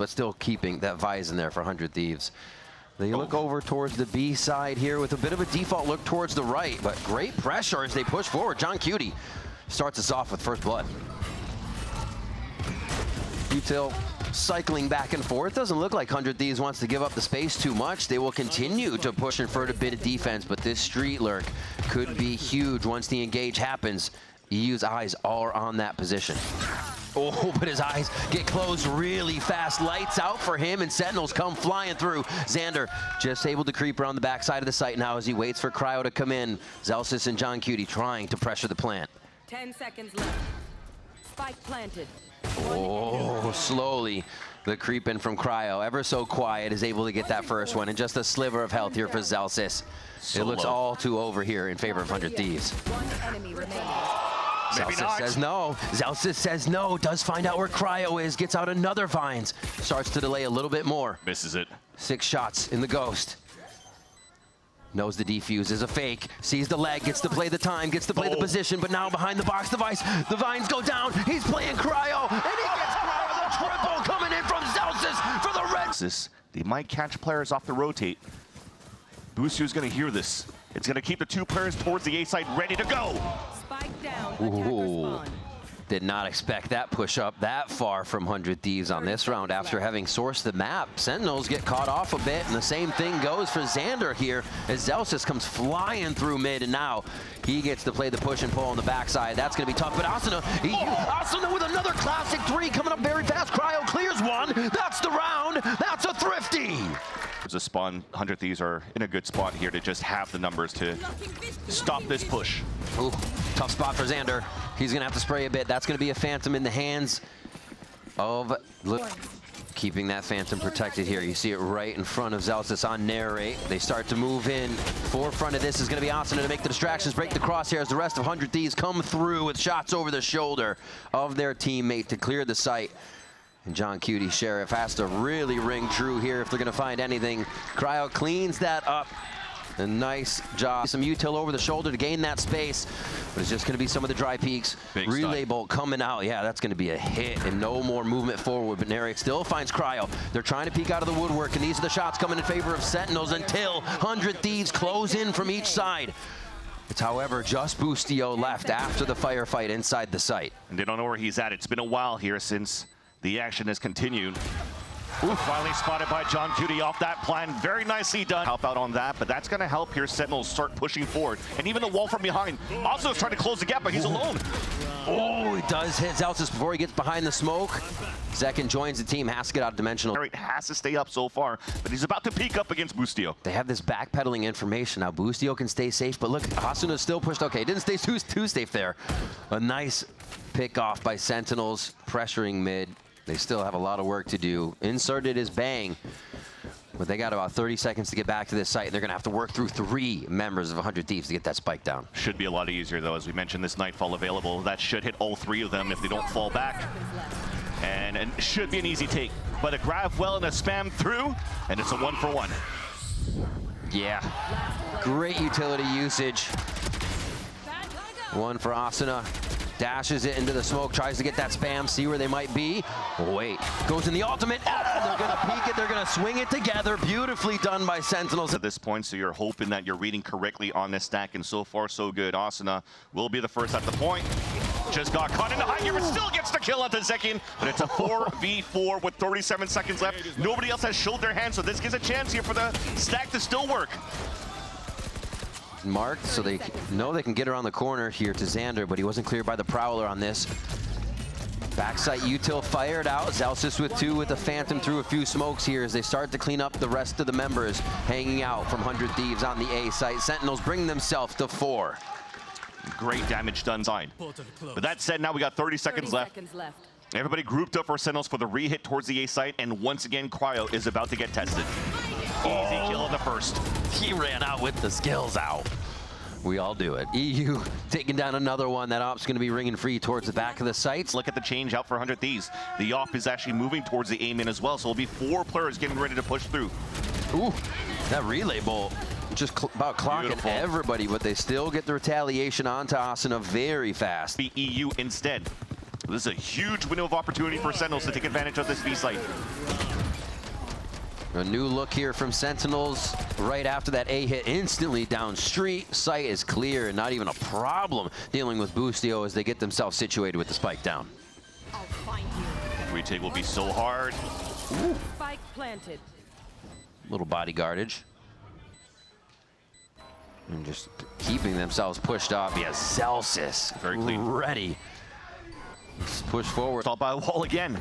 but still keeping that Vise in there for 100 Thieves. They look over towards the B side here with a bit of a default look towards the right, but great pressure as they push forward. John Cutie starts us off with first blood. Util cycling back and forth. Doesn't look like 100 Thieves wants to give up the space too much. They will continue to push and for a bit of defense, but this street lurk could be huge once the engage happens. EU's eyes are on that position. Oh, but his eyes get closed really fast. Lights out for him, and Sentinels come flying through. Xander just able to creep around the backside of the site now as he waits for Cryo to come in. Zelsis and John Cutie trying to pressure the plant. 10 seconds left. Spike planted. Oh, slowly the creep in from Cryo, ever so quiet, is able to get that first one, and just a sliver of health here for Zelsis. It looks all too over here in favor of 100 Thieves. One enemy remaining. Zelsis says no. Zelsis says no. Does find out where Cryo is. Gets out another Vines. Starts to delay a little bit more. Misses it. 6 shots in the Ghost. Knows the defuse is a fake. Sees the leg. Gets to play the time. Gets to play the position. But now behind the box device, the Vines go down. He's playing Cryo. And he gets Cryo. The triple coming in from Zelsis for the red. They might catch players off the rotate. Boostio's going to hear this. It's going to keep the 2 players towards the A side ready to go. Spike down. Ooh. Did not expect that push up that far from 100 Thieves on this round after having sourced the map. Sentinels get caught off a bit, and the same thing goes for Xander here as Zelsis comes flying through mid, and now he gets to play the push and pull on the backside. That's going to be tough, but Asuna, Asuna with another classic 3 coming up very fast. Cryo clears one. That's the round. That's a thrifty. There's a spawn. 100 Thieves are in a good spot here to just have the numbers to stop this push. Ooh, tough spot for Xander. He's going to have to spray a bit. That's going to be a Phantom in the hands of... Keeping that Phantom protected here. You see it right in front of Zelsis on narrate. They start to move in. Forefront of this is going to be Asuna to make the distractions, break the crosshairs. The rest of 100 Thieves come through with shots over the shoulder of their teammate to clear the site. And John Cutie Sheriff has to really ring true here if they're going to find anything. Cryo cleans that up. A nice job. Some util over the shoulder to gain that space, but it's just going to be some of the dry peaks. Relay bolt coming out. Yeah, that's going to be a hit and no more movement forward, but Narek still finds Cryo. They're trying to peek out of the woodwork, and these are the shots coming in favor of Sentinels until 100 Thieves close in from each side. It's, however, just Boostio left after the firefight inside the site. And they don't know where he's at. It's been a while here since the action has continued. Ooh, finally spotted by John Cutie off that plan. Very nicely done. Help out on that, but that's going to help here. Sentinels start pushing forward. And even the wall from behind also is trying to close the gap, but he's alone. Oh, he does hit Zelsis before he gets behind the smoke. Zekin joins the team, has to get out dimensional. Has to stay up so far, but he's about to peek up against Boostio. They have this backpedaling information. Now Boostio can stay safe, but look, Asuna's still pushed. Okay, didn't stay too safe there. A nice pick off by Sentinels, pressuring mid. They still have a lot of work to do. Inserted is Bang, but they got about 30 seconds to get back to this site. They're going to have to work through 3 members of 100 Thieves to get that spike down. Should be a lot easier, though, as we mentioned, this Nightfall available. That should hit all 3 of them if they don't fall back. And it should be an easy take. But a grab well and a spam through, and it's a 1-for-1. Yeah, great utility usage. 1 for Asuna. Dashes it into the smoke, tries to get that spam, see where they might be. Oh, wait, goes in the ultimate. They're gonna peek it, they're gonna swing it together. Beautifully done by Sentinels. At this point, so you're hoping that you're reading correctly on this stack, and so far so good. Asuna will be the first at the point. Just got caught in the high gear, but still gets the kill at the second. But it's a 4v4 with 37 seconds left. Nobody else has showed their hand, so this gives a chance here for the stack to still work. Marked, so they know they can get around the corner here to Xander, but he wasn't cleared by the Prowler on this. Backside util fired out. Zelsis with 2 with the Phantom through a few smokes here as they start to clean up the rest of the members hanging out from 100 Thieves on the A site. Sentinels bring themselves to 4. Great damage done side. But that said, now we got 30 seconds left. Everybody grouped up for Sentinels for the re-hit towards the A site, and once again, Cryo is about to get tested. Easy kill in the first. He ran out with the skills out. We all do it. EU taking down another one. That op's going to be ringing free towards the back of the sites. Look at the change out for 100 Thieves. The op is actually moving towards the A-min as well, so it'll be 4 players getting ready to push through. Ooh, that relay bolt. Just about clocking everybody, but they still get the retaliation onto Asuna very fast. The EU instead. This is a huge window of opportunity for Sentinels to take advantage of this V site. A new look here from Sentinels. Right after that A hit, instantly down street. Sight is clear and not even a problem dealing with Boostio as they get themselves situated with the spike down. I'll find you. Retake will be so hard. Ooh. Spike planted. Little body guardage. And just keeping themselves pushed off. Yeah, Celsius. Very clean. Ready. Let's push forward. Assault by a wall again.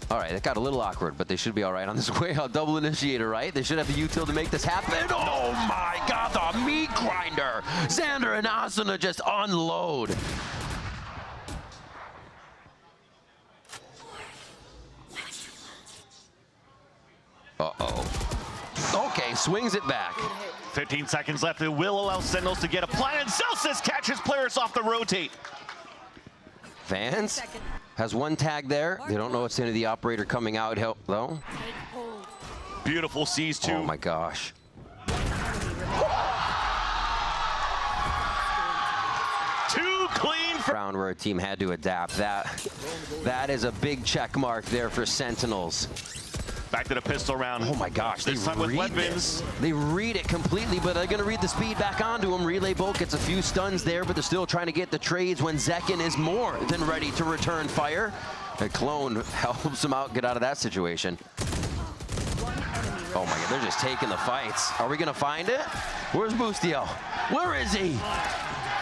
All right, that got a little awkward, but they should be all right on this way out. Double initiator, right? They should have the util to make this happen. Oh my God, the meat grinder. Xander and Asuna just unload. Uh-oh. Okay, swings it back. 15 seconds left. It will allow Sentinels to get a plan, and Celsius catches players off the rotate. Vans has one tag there. They don't know what's into the operator coming out though. Beautiful sees two. Oh my gosh. Too clean for Round where a team had to adapt. That is a big check mark there for Sentinels. back to the pistol round. Oh my gosh, this time with weapons. They read it completely, but they're going to read the speed back onto him. Relay Bolt gets a few stuns there, but they're still trying to get the trades when Zekin is more than ready to return fire. A clone helps him out, get out of that situation. Oh my God, they're just taking the fights. Are we going to find it? Where's Boostio? Where is he?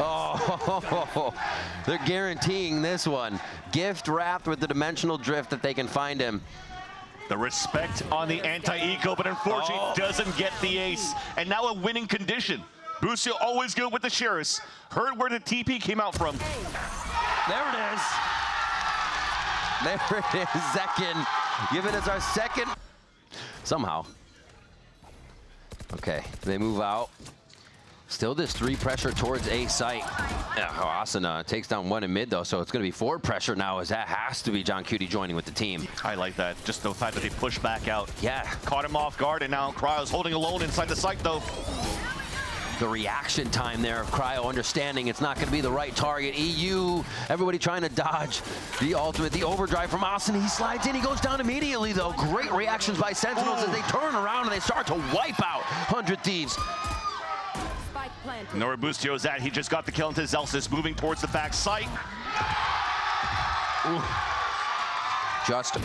Oh, they're guaranteeing this one. Gift wrapped with the dimensional drift that they can find him. The respect on the anti-eco, but unfortunately doesn't get the ace. And now a winning condition. Boostio always good with the Sheriffs. Heard where the TP came out from. There it is. There it is, Zekin. Giving us our second. Somehow. Okay, they move out. Still this 3 pressure towards A site. Asuna takes down 1 in mid though, so it's going to be 4 pressure now, as that has to be John Cutie joining with the team. I like that. Just the fact that they push back out. Yeah. Caught him off guard, and now Cryo's holding alone inside the site though. The reaction time there of Cryo understanding it's not going to be the right target. EU, everybody trying to dodge the ultimate, the overdrive from Asuna. He slides in, he goes down immediately though. Great reactions by Sentinels as they turn around and they start to wipe out 100 Thieves. Know where Boostio's at. He just got the kill into Celsius, moving towards the back site. Ooh. Just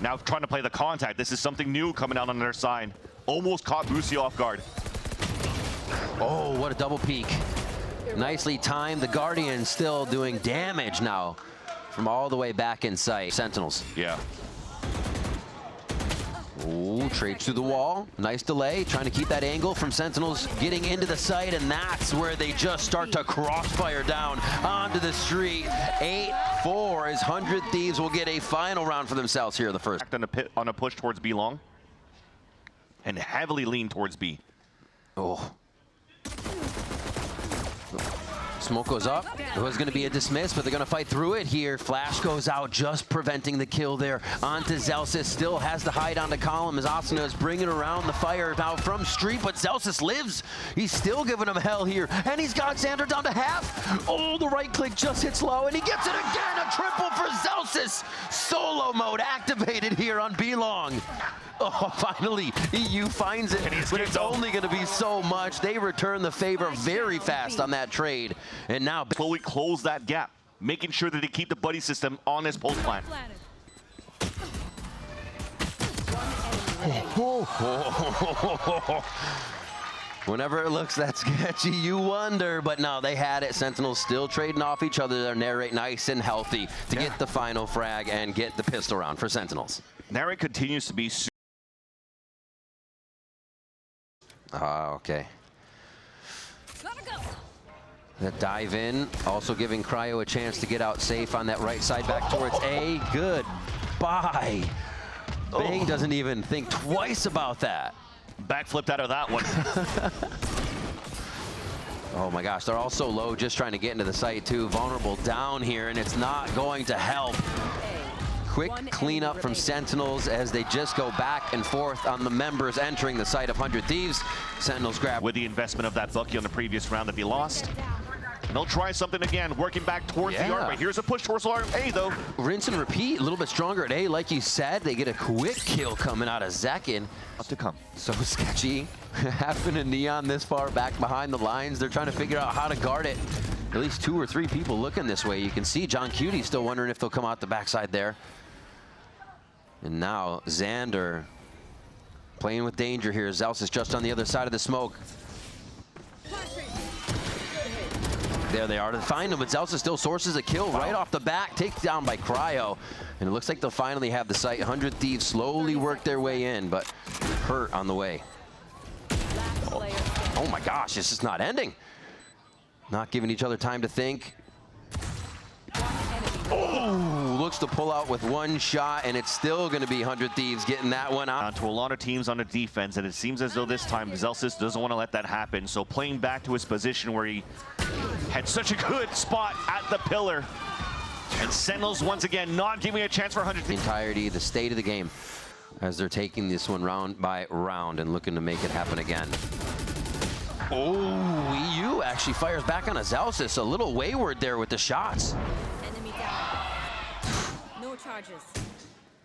now trying to play the contact. This is something new coming out on their side. Almost caught Boostio off guard. Oh, what a double peek. Nicely timed. The Guardian still doing damage now from all the way back in sight. Sentinels. Yeah. Ooh, trades through the wall. Nice delay. Trying to keep that angle from Sentinels getting into the site, and that's where they just start to crossfire down onto the street. 8-4 as 100 Thieves will get a final round for themselves here in the first. On a push towards B long. And heavily lean towards B. Oh. Smoke goes up. It was going to be a dismiss, but they're going to fight through it here. Flash goes out, just preventing the kill there. Onto Celsius, still has to hide onto column as Asuna is bringing around the fire now from street, but Celsius lives. He's still giving him hell here, and he's got Xander down to half. Oh, the right click just hits low, and he gets it again. A triple for Celsius. Solo mode activated here on B-Long. Oh, finally, EU finds it, but it's only going to be so much. They return the favor very fast on that trade. And now slowly close that gap, making sure that they keep the buddy system on his post plant. Whenever it looks that sketchy, you wonder, but no, they had it. Sentinels still trading off each other. They're Narrate nice and healthy to get the final frag and get the pistol round for Sentinels. Narrate continues to be okay. That dive in, also giving Cryo a chance to get out safe on that right side back towards A. Goodbye. Bang doesn't even think twice about that. Backflipped out of that one. Oh my gosh, they're all so low, just trying to get into the site too. Vulnerable down here, and it's not going to help. Quick cleanup from Sentinels as they just go back and forth on the members entering the site of 100 Thieves. Sentinels grab with the investment of that Bucky on the previous round that they lost. And they'll try something again, working back towards the arm. Here's a push towards arm A, though. Rinse and repeat, a little bit stronger at A. Like you said, they get a quick kill coming out of Zekin. Up to come. So sketchy. Having a Neon this far back behind the lines. They're trying to figure out how to guard it. At least 2 or 3 people looking this way. You can see John Cutie still wondering if they'll come out the backside there. And now Xander playing with danger here. Zeus is just on the other side of the smoke. There they are to find him, but Zelsa still sources a kill right off the bat, taken down by Cryo. And it looks like they'll finally have the site. 100 Thieves slowly work their way in, but hurt on the way. Oh my gosh, this is not ending. Not giving each other time to think. Oh, looks to pull out with 1 shot, and it's still going to be 100 Thieves getting that one out. To a lot of teams on the defense, and it seems as though this time Zelsis doesn't want to let that happen. So playing back to his position where he had such a good spot at the pillar. And Sentinels once again not giving a chance for 100 Thieves. The entirety, the state of the game, as they're taking this one round by round and looking to make it happen again. Oh, EU actually fires back on a Zalsis. A little wayward there with the shots. Enemy down. No charges.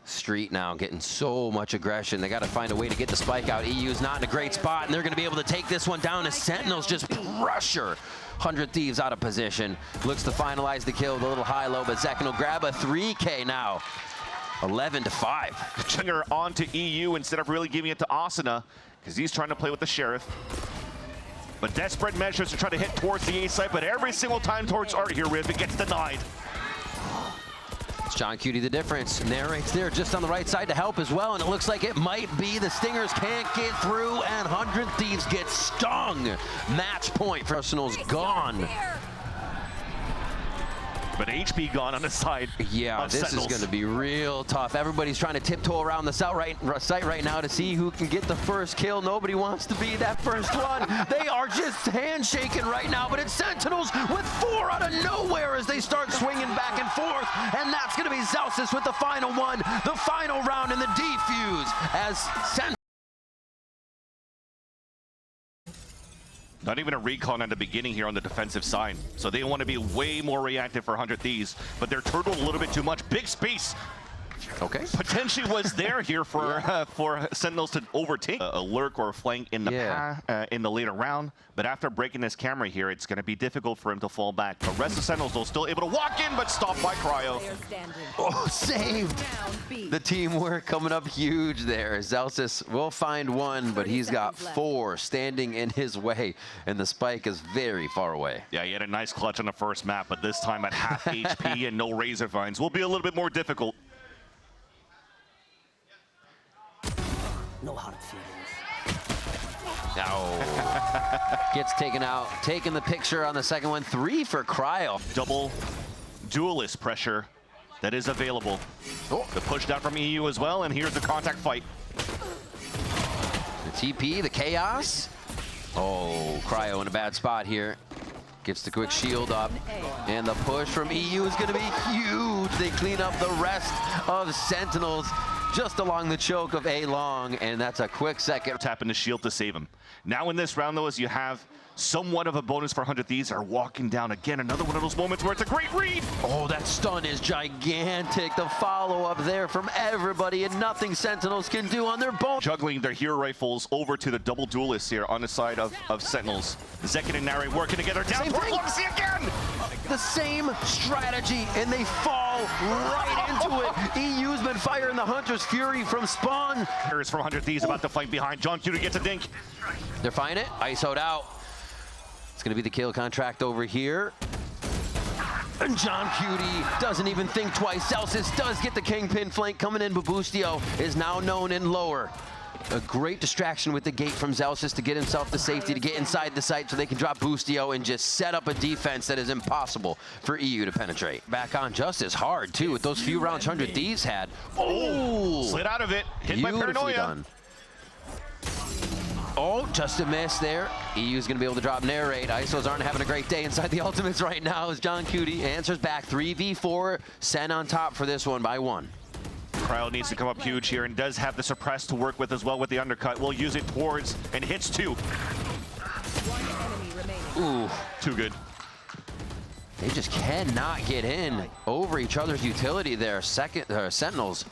Street now getting so much aggression. They got to find a way to get the spike out. EU's not in a great spot, and they're going to be able to take this one down as Sentinels just pressure 100 Thieves out of position. Looks to finalize the kill, the little high-low, but Zekin will grab a 3K now. 11-5. Chunger on to EU instead of really giving it to Asuna, because he's trying to play with the Sheriff. But desperate measures to try to hit towards the A side, but every single time towards Art here, Riv, it gets denied. It's John Cutie the difference. Narrates there just on the right side to help as well, and it looks like it might be the Stingers can't get through, and 100 Thieves get stung. Match point for Arsenal's gone. But HP gone on the side. Yeah, this Sentinels. is going to be real tough. Everybody's trying to tiptoe around the site right now to see who can get the first kill. Nobody wants to be that first one. They are just handshaking right now, but it's Sentinels with 4 out of nowhere as they start swinging back and forth. And that's going to be Zalsis with the final one, the final round in the defuse as Sentinels. Not even a recon at the beginning here on the defensive side. So they want to be way more reactive for 100 Thieves, but they're turtled a little bit too much. Big space. Okay. Potentially was there here for Sentinels to overtake a lurk or a flank in the in the later round. But after breaking this camera here, it's going to be difficult for him to fall back. The rest of Sentinels are still able to walk in, but stopped by Cryo. Oh, saved. The teamwork coming up huge there. Zalsis will find 1, but he's got 4 standing in his way, and the spike is very far away. Yeah, he had a nice clutch on the first map, but this time at half HP and no razor vines will be a little bit more difficult. No hard feelings. No. Gets taken out. Taking the picture on the second one. 3 for Cryo. Double duelist pressure that is available. Oh, the push down from EU as well, and here's the contact fight. The TP, the chaos. Oh, Cryo in a bad spot here. Gets the quick shield up. And the push from EU is going to be huge. They clean up the rest of Sentinels just along the choke of A long, and that's a quick second. Tapping the shield to save him. Now in this round, though, as you have somewhat of a bonus for 100 Thieves are walking down again. Another one of those moments where it's a great read. Oh, that stun is gigantic. The follow-up there from everybody, and nothing Sentinels can do on their bone. Juggling their hero rifles over to the double duelists here on the side of Sentinels. Zekin and Nari working together down for Legacy again. The same strategy, and they fall right into it. EU's been firing the Hunter's Fury from spawn. Here's from 100 Thieves about to fight behind. John Cutie gets a dink. They're finding it. ISO'd out. It's going to be the kill contract over here. And John Cutie doesn't even think twice. Celsius does get the Kingpin flank coming in, but Boostio is now known in lower. A great distraction with the gate from Zelsis to get himself to safety, to get inside the site so they can drop Boostio and just set up a defense that is impossible for EU to penetrate. Back on Justice hard, too, with those few rounds 100 Thieves had. Oh! Slid out of it. Hit by Paranoia. Done. Oh, just a miss there. EU's going to be able to drop Narrate. ISOs aren't having a great day inside the ultimates right now as John Cutie answers back. 3v4. Sen on top for this one by 1. Cryo needs to come up huge here and does have the suppress to work with as well with the undercut. We'll use it towards and hits 2. One enemy remaining. Ooh. Too good. They just cannot get in over each other's utility there. Sentinels.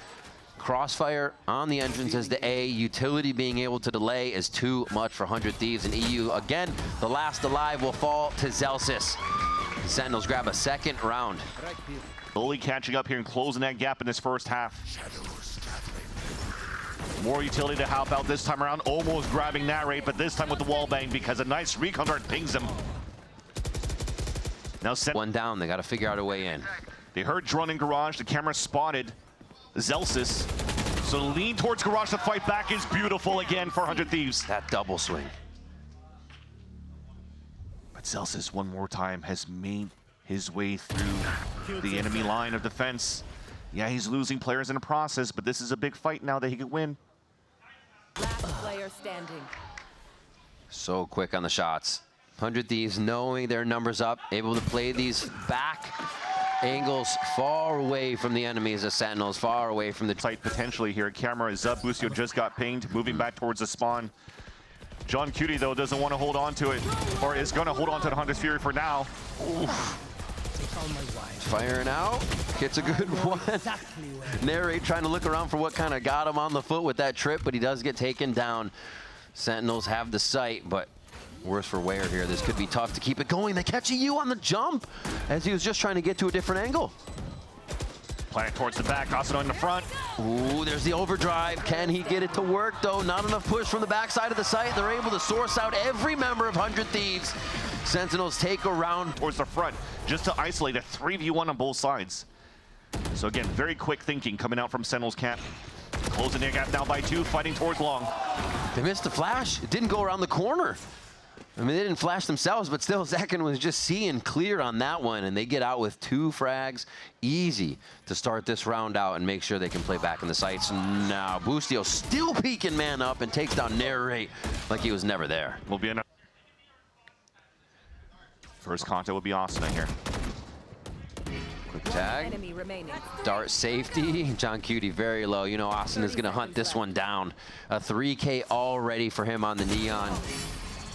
Crossfire on the entrance as the A. Utility being able to delay is too much for 100 Thieves. And EU, again, the last alive will fall to Zelsis. The Sentinels grab a second round. Slowly catching up here and closing that gap in this first half. More utility to help out this time around. Almost grabbing that rate, but this time with the wall bang because a nice recon dart pings him. Now one down, they got to figure out a way in. They heard drone in garage, the camera spotted Zelsis. So lean towards garage to fight back is beautiful again for 100 Thieves. That double swing. But Zelsis one more time has made his way through the enemy line of defense. Yeah, he's losing players in the process, but this is a big fight now that he could win. Last player standing. So quick on the shots. 100 Thieves knowing their numbers up, able to play these back angles far away from the enemies of Sentinels, far away from the site potentially here. Camera is up. Bustio just got pinged, moving back towards the spawn. John Cutie, though, doesn't want to hold on to it, or is going to hold on to the Hunter's Fury for now. Oof. Firing out, gets a good one. Narrate trying to look around for what kind of got him on the foot with that trip, but he does get taken down. Sentinels have the sight, but worse for wear here. This could be tough to keep it going. They catch EU on the jump as he was just trying to get to a different angle. Playing towards the back, Asano in the front. Ooh, there's the overdrive. Can he get it to work, though? Not enough push from the backside of the site. They're able to source out every member of 100 Thieves. Sentinels take a round towards the front just to isolate a 3v1 on both sides. So again, very quick thinking coming out from Sentinels camp. Closing their gap now by 2, fighting towards long. They missed the flash. It didn't go around the corner. I mean, they didn't flash themselves, but still, Zekin was just seeing clear on that one, and they get out with 2 frags. Easy to start this round out and make sure they can play back in the sights. Now, Bustio still peeking man up and takes down Narrate like he was never there. Will be enough. First contact will be Asuna here. Quick tag. Dart safety. John Cutie very low. You know, Austin is going to hunt this one down. A 3K already for him on the Neon.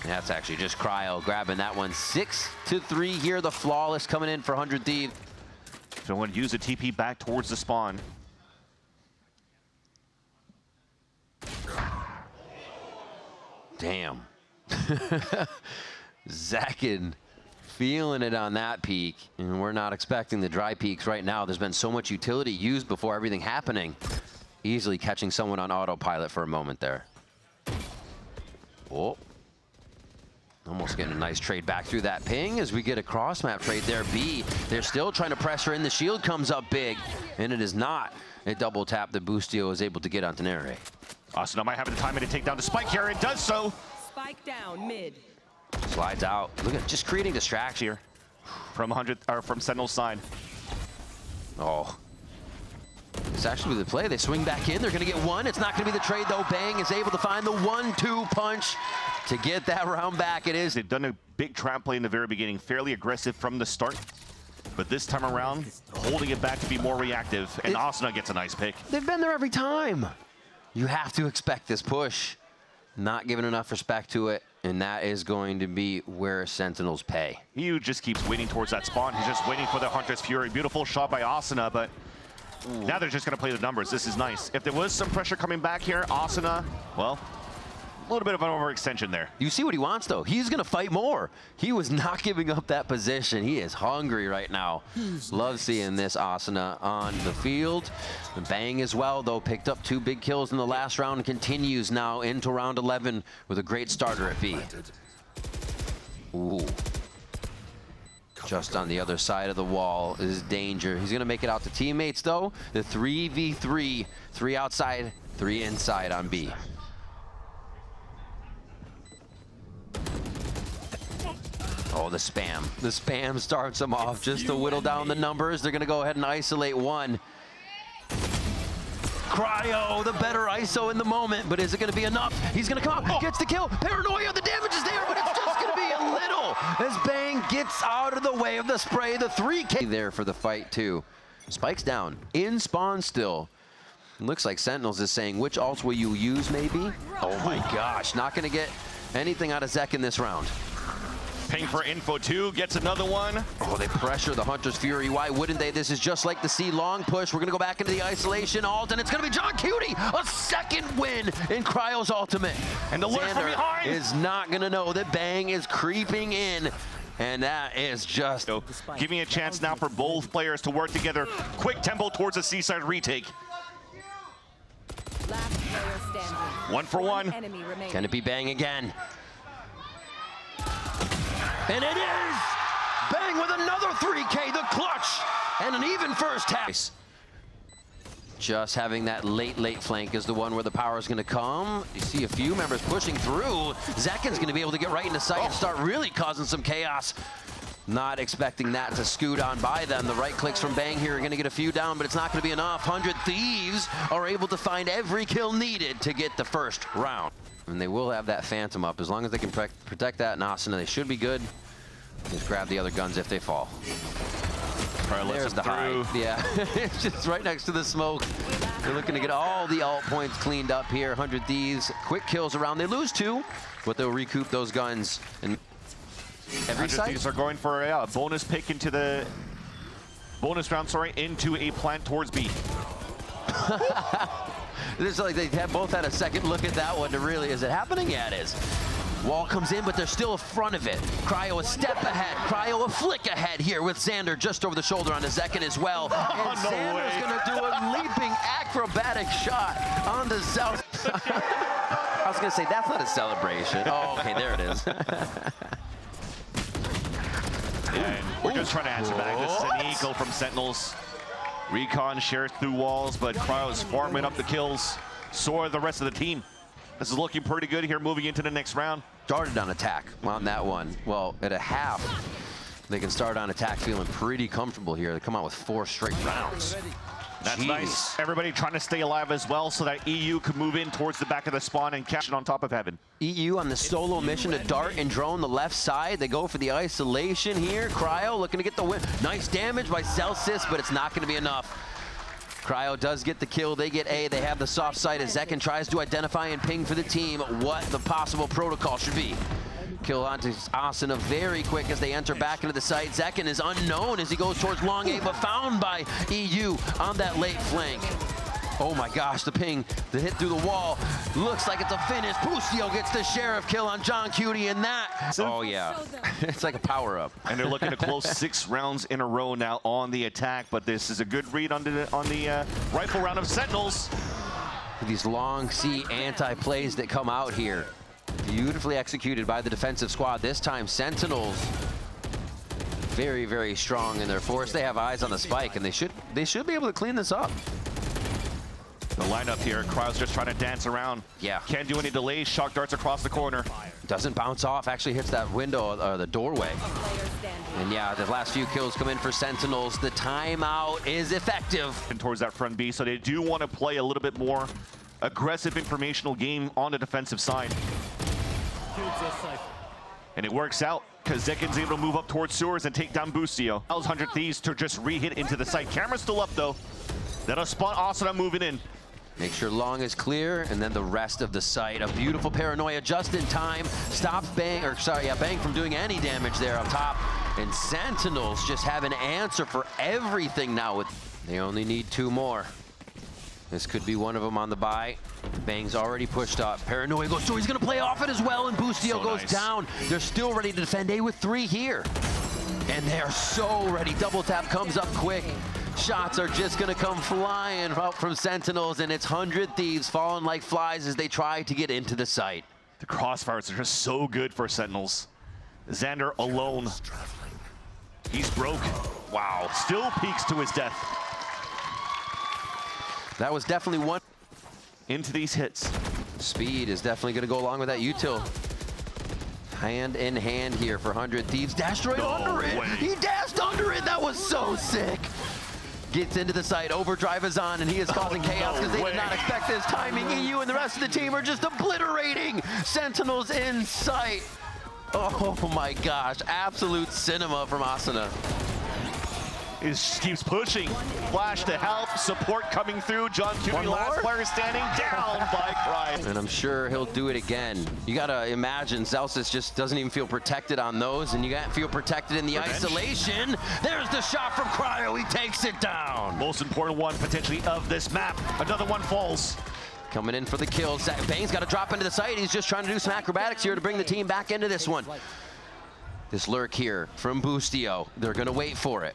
That's actually just Cryo grabbing that one. 6-3 here. The flawless coming in for 100 Thieves. So I want to use a TP back towards the spawn. Damn. Zakin feeling it on that peak. And we're not expecting the dry peaks right now. There's been so much utility used before everything happening. Easily catching someone on autopilot for a moment there. Oh. Almost getting a nice trade back through that ping as we get a cross-map trade there. B, they're still trying to pressure in. The shield comes up big, and it is not a double tap that Bustio is able to get onto Nere. Asuna might have the time to take down the spike here. It does so. Spike down mid. Slides out. Look at just creating distraction here from Sentinel's side. Oh. It's actually the play. They swing back in. They're going to get one. It's not going to be the trade, though. Bang is able to find the 1-2 punch to get that round back. It is. They've done a big trap play in the very beginning, fairly aggressive from the start. But this time around, holding it back to be more reactive. And Asuna gets a nice pick. They've been there every time. You have to expect this push. Not giving enough respect to it. And that is going to be where Sentinels pay. He just keeps waiting towards that spawn. He's just waiting for the Hunter's Fury. Beautiful shot by Asuna, but now they're just going to play the numbers. This is nice. If there was some pressure coming back here, Asuna, well, a little bit of an overextension there. You see what he wants, though. He's going to fight more. He was not giving up that position. He is hungry right now. Love seeing this Asuna on the field. Bang as well, though. Picked up 2 big kills in the last round. Continues now into round 11 with a great starter at B. Ooh. Just on the other side of the wall is danger. He's going to make it out to teammates, though. The 3v3. 3 outside, 3 inside on B. Oh, the spam. The spam starts them off just to whittle down the numbers. They're going to go ahead and isolate one. Cryo, the better ISO in the moment, but is it going to be enough? He's going to come out, gets the kill. Paranoia, the damage is there, but it's just going to be a little as Bang gets out of the way of the spray. The 3K there for the fight, too. Spikes down, in spawn still. Looks like Sentinels is saying, which ults will you use, maybe? Oh my gosh, not going to get anything out of Zek in this round. Ping for info 2, gets another one. Oh, they pressure the Hunter's Fury. Why wouldn't they? This is just like the C long push. We're going to go back into the isolation alt, and it's going to be John Cutie. A second win in Cryo's ultimate. And the lurk from Xander behind is not going to know that Bang is creeping in. And that is just... So, giving a chance now for both players to work together. Quick tempo towards the seaside retake. Last player standing. 1 for 1. Enemy remaining. Can it be Bang again? And it is! Bang with another 3K, the clutch, and an even first half. Just having that late flank is the one where the power is going to come. You see a few members pushing through. Zekin's going to be able to get right into sight and start really causing some chaos. Not expecting that to scoot on by them. The right clicks from Bang here are going to get a few down, but it's not going to be enough. 100 Thieves are able to find every kill needed to get the first round. And they will have that Phantom up. As long as they can protect that in Asuna, they should be good. Just grab the other guns if they fall. There's the hide. Yeah, it's just right next to the smoke. They're looking to get all the alt points cleaned up here. 100 Thieves, quick kills around. They lose 2, but they'll recoup those guns. And every side. Thieves are going for a bonus pick into the bonus round, into a plant towards B. It's like they have both had a second look at that one to really, is it happening? Yeah, it is. Wall comes in, but they're still in front of it. Cryo a step ahead. Cryo a flick ahead here with Xander just over the shoulder on the Zekin as well. And No Xander's way. gonna do a leaping acrobatic shot on the south. I was gonna say, that's not a celebration. Oh, okay, there it is. And we're just trying to answer back. This is an eagle from Sentinels. Recon shares through walls, but Cryo's farming up the kills. So are the rest of the team. This is looking pretty good here moving into the next round. Started on attack on that one. Well, at a half, they can start on attack feeling pretty comfortable here. They come out with 4 straight rounds. That's Jeez. nice. Everybody trying to stay alive as well so that EU could move in towards the back of the spawn and catch it on top of heaven. EU on the solo mission to dart and drone the left side. They go for the isolation here. Cryo looking to get the win. Nice damage by Celsius, but it's not going to be enough. Cryo does get the kill. They get A. They have the soft side as Zekin tries to identify and ping for the team what the possible protocol should be. Kill onto Asuna very quick as they enter back into the site. Zekin is unknown as he goes towards long A, but found by EU on that late flank. Oh my gosh, the ping, the hit through the wall. Looks like it's a finish. Bustio gets the sheriff kill on John Cutie, and that, oh yeah, it's like a power-up. And they're looking to close 6 rounds in a row now on the attack, but this is a good read on the rifle round of Sentinels. These long C anti-plays that come out here. Beautifully executed by the defensive squad. This time, Sentinels very strong in their force. They have eyes on the spike, and they should be able to clean this up. The lineup here, Cryo's just trying to dance around. Yeah. Can't do any delays, shock darts across the corner. Doesn't bounce off, actually hits that window, or the doorway. Player standing. And yeah, the last few kills come in for Sentinels. The timeout is effective. And towards that front B, so they do want to play a little bit more aggressive informational game on the defensive side. And it works out, because Zekin's able to move up towards sewers and take down Bustio. Allows 100 Thieves to just re-hit into the site. Camera's still up, though. That'll spot Asuna moving in. Make sure long is clear, and then the rest of the site. A beautiful paranoia just in time. Stops Bang, Bang from doing any damage there up top. And Sentinels just have an answer for everything now. They only need 2 more. This could be one of them on the buy. Bang's already pushed up. Paranoia goes through. He's going to play off it as well, and Bustio goes down. They're still ready to defend A with 3 here. And they're so ready. Double tap comes up quick. Shots are just going to come flying out from Sentinels, and it's 100 Thieves falling like flies as they try to get into the site. The crossfires are just so good for Sentinels. Xander alone. He's broke. Wow. Still peaks to his death. That was definitely one. Into these hits. Speed is definitely going to go along with that util. Hand in hand here for 100 Thieves. Dashed right under it. way. He dashed under it. That was so sick. Gets into the site. Overdrive is on, and he is causing chaos because they did not expect this timing. EU and the rest of the team are just obliterating Sentinels in sight. Oh my gosh. Absolute cinema from Asuna. keeps pushing. Flash to help, support coming through. John Cooney, last player standing down by Cry. And I'm sure he'll do it again. You gotta imagine Zelsis just doesn't even feel protected on those, and you gotta feel protected in the isolation. There's the shot from Cryo, he takes it down. Most important one potentially of this map. Another one falls. Coming in for the kill. Bane's got to drop into the site. He's just trying to do some acrobatics here to bring the team back into this one. This lurk here from Boostio. They're going to wait for it.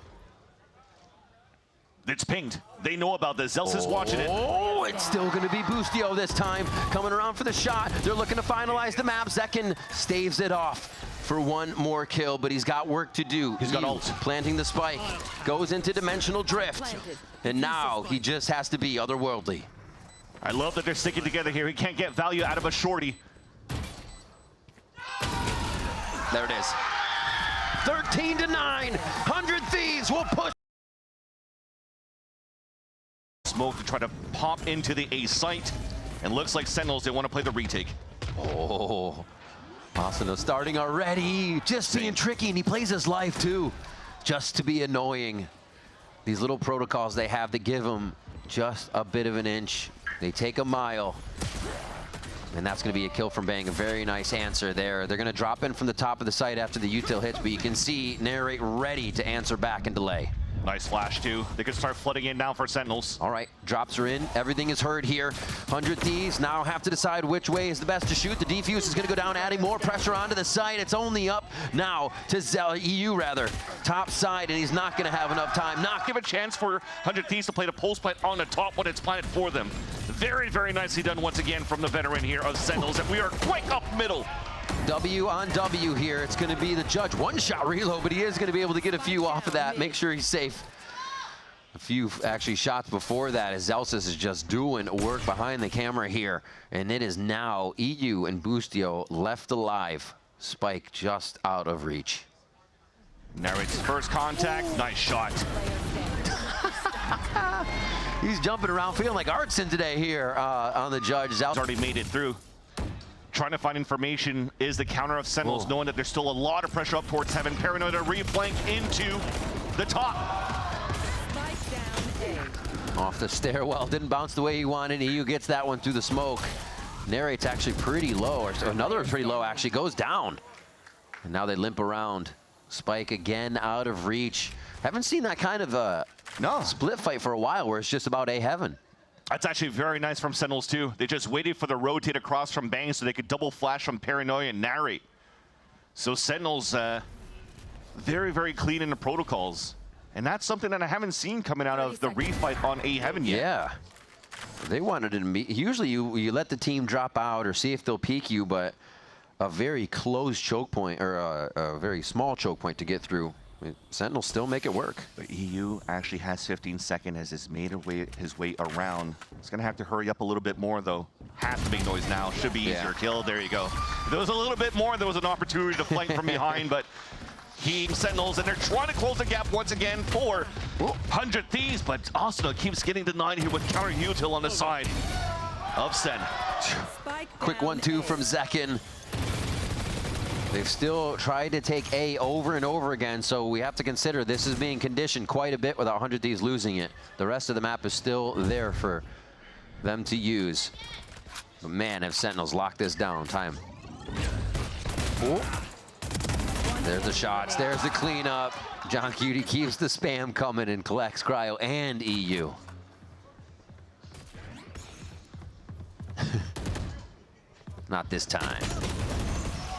It's pinged. They know about this. Zelsis is watching it. Oh, it's still going to be Boostio this time. Coming around for the shot. They're looking to finalize the map. Zekin staves it off for one more kill, but he's got work to do. He's got ult. Planting the spike. Goes into dimensional drift. And now he just has to be otherworldly. I love that they're sticking together here. He can't get value out of a shorty. There it is. 13-9. 100 Thieves will push. Smoke to try to pop into the A site. And looks like Sentinels, they want to play the retake. Oh, Asuna starting already. Just being tricky, and he plays his life too. Just to be annoying. These little protocols they have that give him just a bit of an inch. They take a mile. And that's going to be a kill from Bang. A very nice answer there. They're going to drop in from the top of the site after the util hits, but you can see Narrate ready to answer back and delay. Nice flash, too. They can start flooding in now for Sentinels. All right, drops are in. Everything is heard here. 100 Thieves now have to decide which way is the best to shoot. The defuse is going to go down, adding more pressure onto the site. It's only up now to EU, rather. Top side, and he's not going to have enough time. Not Give a chance for 100 Thieves to play the pulse plant on the top when it's planted for them. Very, very nicely done once again from the veteran here of Sentinels, and we are quick up middle. W on W here. It's going to be the judge. One shot reload, but he is going to be able to get a few off of that. Make sure he's safe. A few actually shots before that as Zelsis is just doing work behind the camera here. And it is now EU and Boostio left alive. Spike just out of reach. Narrate's first contact. Nice shot. He's jumping around feeling like Artson today here on the judge. He's already made it through. Trying to find information is the counter of Sentinels, knowing that there's still a lot of pressure up towards Heaven. Paranoid to reflank into the top. Off the stairwell, didn't bounce the way he wanted. EU gets that one through the smoke. Narrate's actually pretty low, or another pretty low actually, goes down. And now they limp around. Spike again out of reach. Haven't seen that kind of a split fight for a while where it's just about A Heaven. That's actually very nice from Sentinels too. They just waited for the rotate across from Bang so they could double flash from Paranoia and Narrate. So Sentinels very, very clean in the protocols. And that's something that I haven't seen coming out of the refight on A Heaven yet. Yeah. They wanted to meet. Usually you let the team drop out or see if they'll peek you, but a very closed choke point, or a very small choke point to get through. Sentinels still make it work. But EU actually has 15 seconds as he's made his way around. He's going to have to hurry up a little bit more, though. Has to make noise now. Should be easier kill. There you go. If there was a little bit more, there was an opportunity to flank from behind, but Sentinels, and they're trying to close the gap once again for 100 Thieves, but Asuna keeps getting denied here with counter util on the side of Sen. Quick 1-2 from Zekin. They've still tried to take A over and over again, so we have to consider this is being conditioned quite a bit without 100 Thieves losing it. The rest of the map is still there for them to use. But man, have Sentinels locked this down. Time. Ooh. There's the shots. There's the cleanup. John Cutie keeps the spam coming and collects Cryo and EU. Not this time.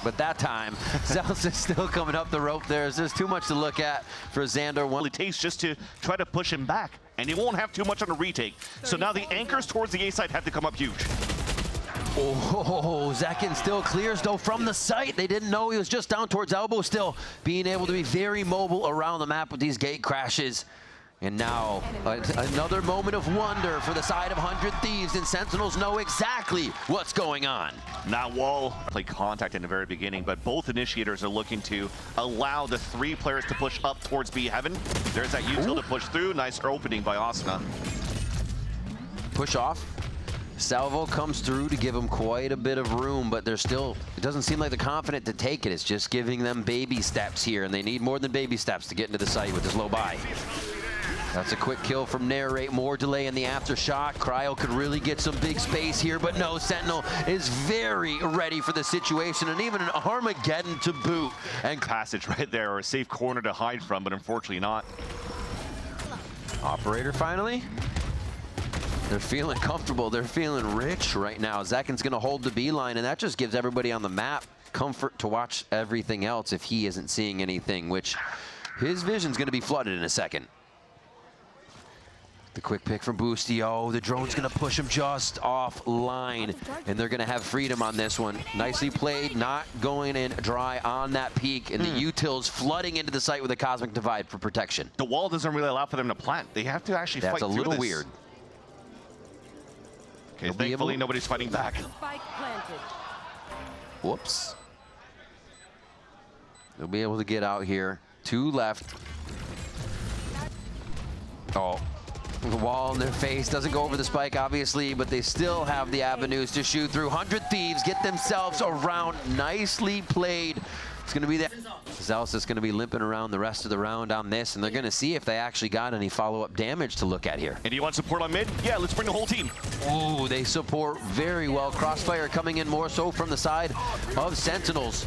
But that time, Zelsis still coming up the rope there. There's too much to look at for Xander. It takes just to try to push him back, and he won't have too much on a retake. So now the anchors towards the A side have to come up huge. Oh, Zekin still clears though from the site. They didn't know he was just down towards elbow, still being able to be very mobile around the map with these gate crashes. And now another moment of wonder for the side of 100 Thieves, and Sentinels know exactly what's going on. Now Wall played contact in the very beginning, but both initiators are looking to allow the 3 players to push up towards B Heaven. There's that util to push through. Nice opening by Asuna. Push off. Salvo comes through to give them quite a bit of room, but they're still, it doesn't seem like they're confident to take it. It's just giving them baby steps here, and they need more than baby steps to get into the site with this low buy. That's a quick kill from Narrate. More delay in the aftershock. Cryo could really get some big space here, but no, Sentinel is very ready for the situation, and even an Armageddon to boot. And Passage right there, or a safe corner to hide from, but unfortunately not. Operator finally. They're feeling comfortable. They're feeling rich right now. Zekin's going to hold the B line, and that just gives everybody on the map comfort to watch everything else if he isn't seeing anything, which his vision's going to be flooded in a second. The quick pick from Boosty. Oh, the drone's going to push him just offline, and they're going to have freedom on this one. Nicely played, not going in dry on that peak, and the utils flooding into the site with a Cosmic Divide for protection. The wall doesn't really allow for them to plant. They have to actually fight through this. That's a little weird. Okay, thankfully nobody's fighting back. Spike planted. Whoops. They'll be able to get out here. 2 left. Oh. The wall in their face doesn't go over the spike, obviously, but they still have the avenues to shoot through. 100 Thieves get themselves around. Nicely played. It's going to be that. Zealous is going to be limping around the rest of the round on this, and they're going to see if they actually got any follow-up damage to look at here. And do you want support on mid? Yeah, let's bring the whole team. Ooh, they support very well. Crossfire coming in more so from the side of Sentinels.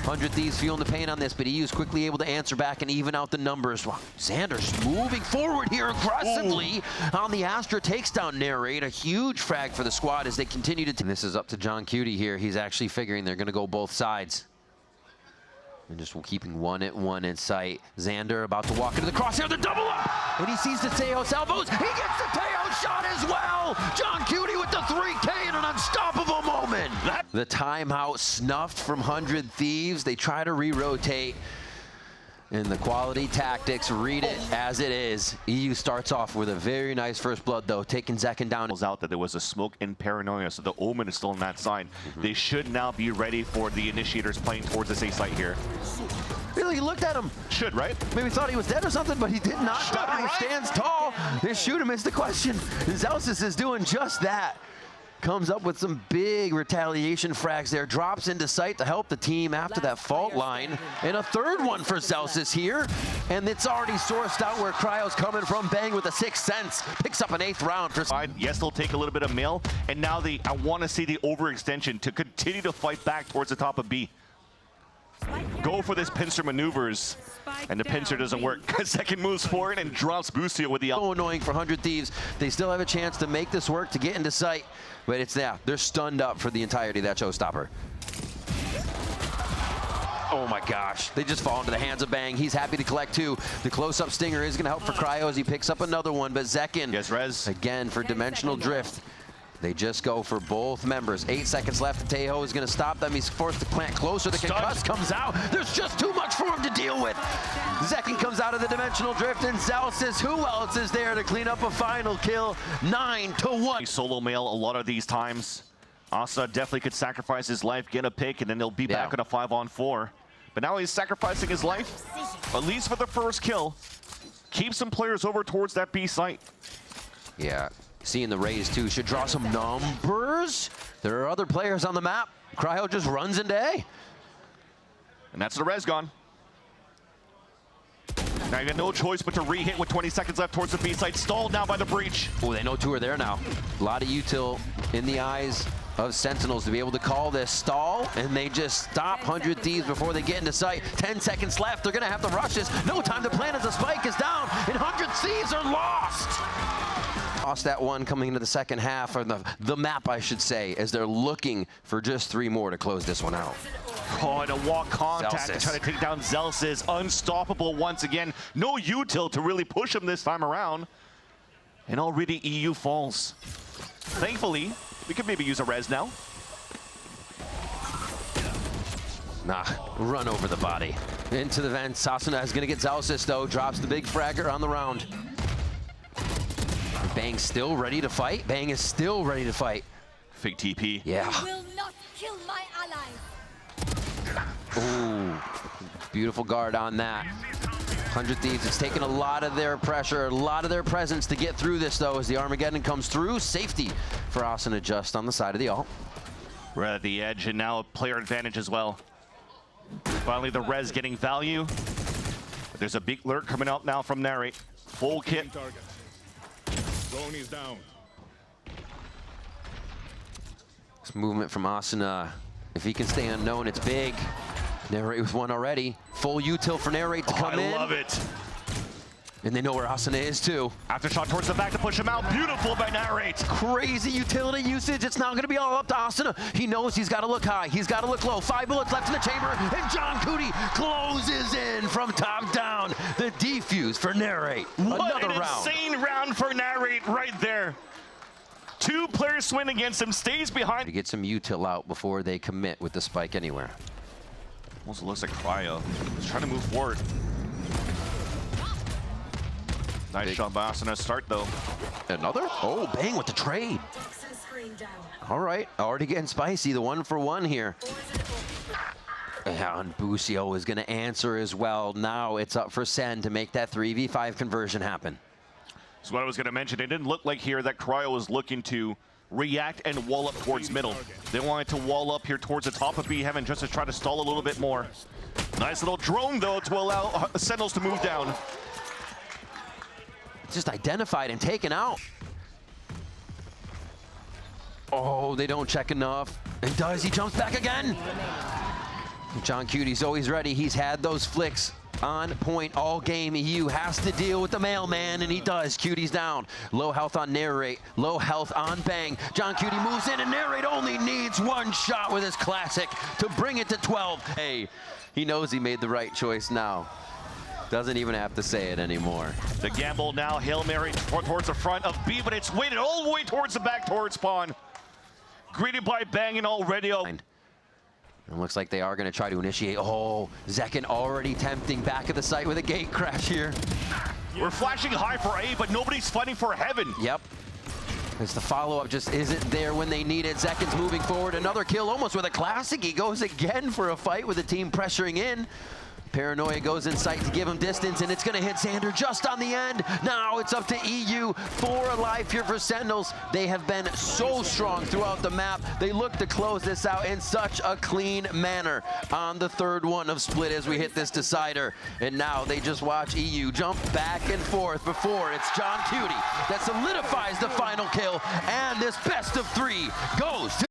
100 Thieves feeling the pain on this, but EU's quickly able to answer back and even out the numbers. Wow. Xander's moving forward here aggressively on the Astra, takes down Narrate. A huge frag for the squad as they continue to... And this is up to John Cutie here. He's actually figuring they're going to go both sides. And just keeping 1-at-1 in sight. Xander about to walk into the crosshair, the double up! And he sees the Teo salvos. He gets the Teo shot as well! John Cutie with the 3K in an unstoppable moment! The timeout snuffed from 100 Thieves. They try to re-rotate. And the quality tactics, read it as it is. EU starts off with a very nice first blood, though, taking Zekin down. Out that there was a smoke and paranoia, so the Omen is still on that side. They should now be ready for the initiators playing towards this A site here. Really, he looked at him. Should, right? Maybe thought he was dead or something, but he did not die. He stands tall. They shoot him is the question. Zelsis is doing just that. Comes up with some big retaliation frags there, drops into sight to help the team after that fault line. And a third one for Zelsis here. And it's already sourced out where Cryo's coming from. Bang with a 6th sense. Picks up an 8th round. For yes, they'll take a little bit of mail. And now I want to see the overextension to continue to fight back towards the top of B. Go for this pincer maneuvers, and the pincer doesn't work. Second moves forward and drops Boostio with the... So annoying for 100 Thieves. They still have a chance to make this work to get into sight, but it's there. They're stunned up for the entirety of that showstopper. Oh my gosh, they just fall into the hands of Bang. He's happy to collect 2. The close-up stinger is gonna help for Cryo as he picks up another one, but Zekin, yes, res. Again for dimensional drift. They just go for both members. 8 seconds left. Tejo is going to stop them. He's forced to plant closer. The concuss comes out. There's just too much for him to deal with. Zekin comes out of the dimensional drift, and Zelsis, who else is there to clean up a final kill? 9-1. Solo mail a lot of these times. Asa definitely could sacrifice his life, get a pick, and then they'll be back on a 5-on-4. But now he's sacrificing his life, at least for the first kill. Keep some players over towards that B site. Yeah. Seeing the raise too should draw some numbers. There are other players on the map. Cryo just runs into A. And that's the res gone. Now you got no choice but to re-hit with 20 seconds left towards the B site. Stalled now by the breach. Oh, they know 2 are there now. A lot of util in the eyes of Sentinels to be able to call this stall, and they just stop 100 Thieves before they get into sight. 10 seconds left. They're going to have to rush this. No time to plan as the spike is down, and 100 Thieves are lost. Lost that one coming into the second half, or the map, I should say, as they're looking for just 3 more to close this one out. Oh, and a walk contact to try to take down Zelsis. Unstoppable once again. No util to really push him this time around. And already EU falls. Thankfully, we could maybe use a res now. Nah, run over the body. Into the vent. Sasuna is going to get Zelsis, though. Drops the big fragger on the round. Bang's still ready to fight. Bang is still ready to fight. Fake TP. Yeah. Will not kill my allies. Ooh, beautiful guard on that. 100 Thieves, it's taken a lot of their pressure, a lot of their presence to get through this, though, as the Armageddon comes through. Safety for Asuna just on the side of the ult. We're at the edge, and now a player advantage as well. Finally, the res getting value. But there's a big lurk coming out now from Narrate. Full kit. Target. Drone is down. This movement from Asuna, if he can stay unknown, it's big. Narrate with one already. Full util for Narrate to come in. I love it. And they know where Asuna is too. Aftershock towards the back to push him out. Beautiful by Narrate. Crazy utility usage. It's now going to be all up to Asuna. He knows he's got to look high. He's got to look low. 5 bullets left in the chamber. And John Cootie closes in from top down. The defuse for Narrate. What Another an round. insane round for Narrate right there. 2 players swing against him, stays behind. To get some util out before they commit with the spike anywhere. Almost looks like Cryo. He's trying to move forward. Nice shot by Asuna. Start though. Another? Oh, bang with the trade. All right, already getting spicy. The 1-for-1 here. And Busio is going to answer as well. Now it's up for SEN to make that 3v5 conversion happen. So what I was going to mention, it didn't look like here that Cryo was looking to react and wall up towards middle. They wanted to wall up here towards the top of B Heaven just to try to stall a little bit more. Nice little drone though to allow Sentinels to move down. Just identified and taken out. Oh, they don't check enough. And does, he jumps back again. John Cutie's always ready. He's had those flicks on point all game. EU has to deal with the mailman, and he does. Cutie's down. Low health on Narrate. Low health on Bang. John Cutie moves in, and Narrate only needs one shot with his classic to bring it to 12. Hey, he knows he made the right choice now. Doesn't even have to say it anymore. The gamble now, Hail Mary towards the front of B, but it's weighted all the way towards the back towards spawn. Greeted by Bang and already. It looks like they are going to try to initiate. Oh, Zekin already tempting back at the site with a gate crash here. We're flashing high for A, but nobody's fighting for Heaven. Yep. As the follow-up just isn't there when they need it. Zekin's moving forward. Another kill almost with a classic. He goes again for a fight with the team pressuring in. Paranoia goes in sight to give him distance, and it's going to hit Xander just on the end. Now it's up to EU. 4 alive here for Sentinels. They have been so strong throughout the map. They look to close this out in such a clean manner on the 3rd one of Split as we hit this decider. And now they just watch EU jump back and forth before it's John Cutie that solidifies the final kill. And this best of 3 goes to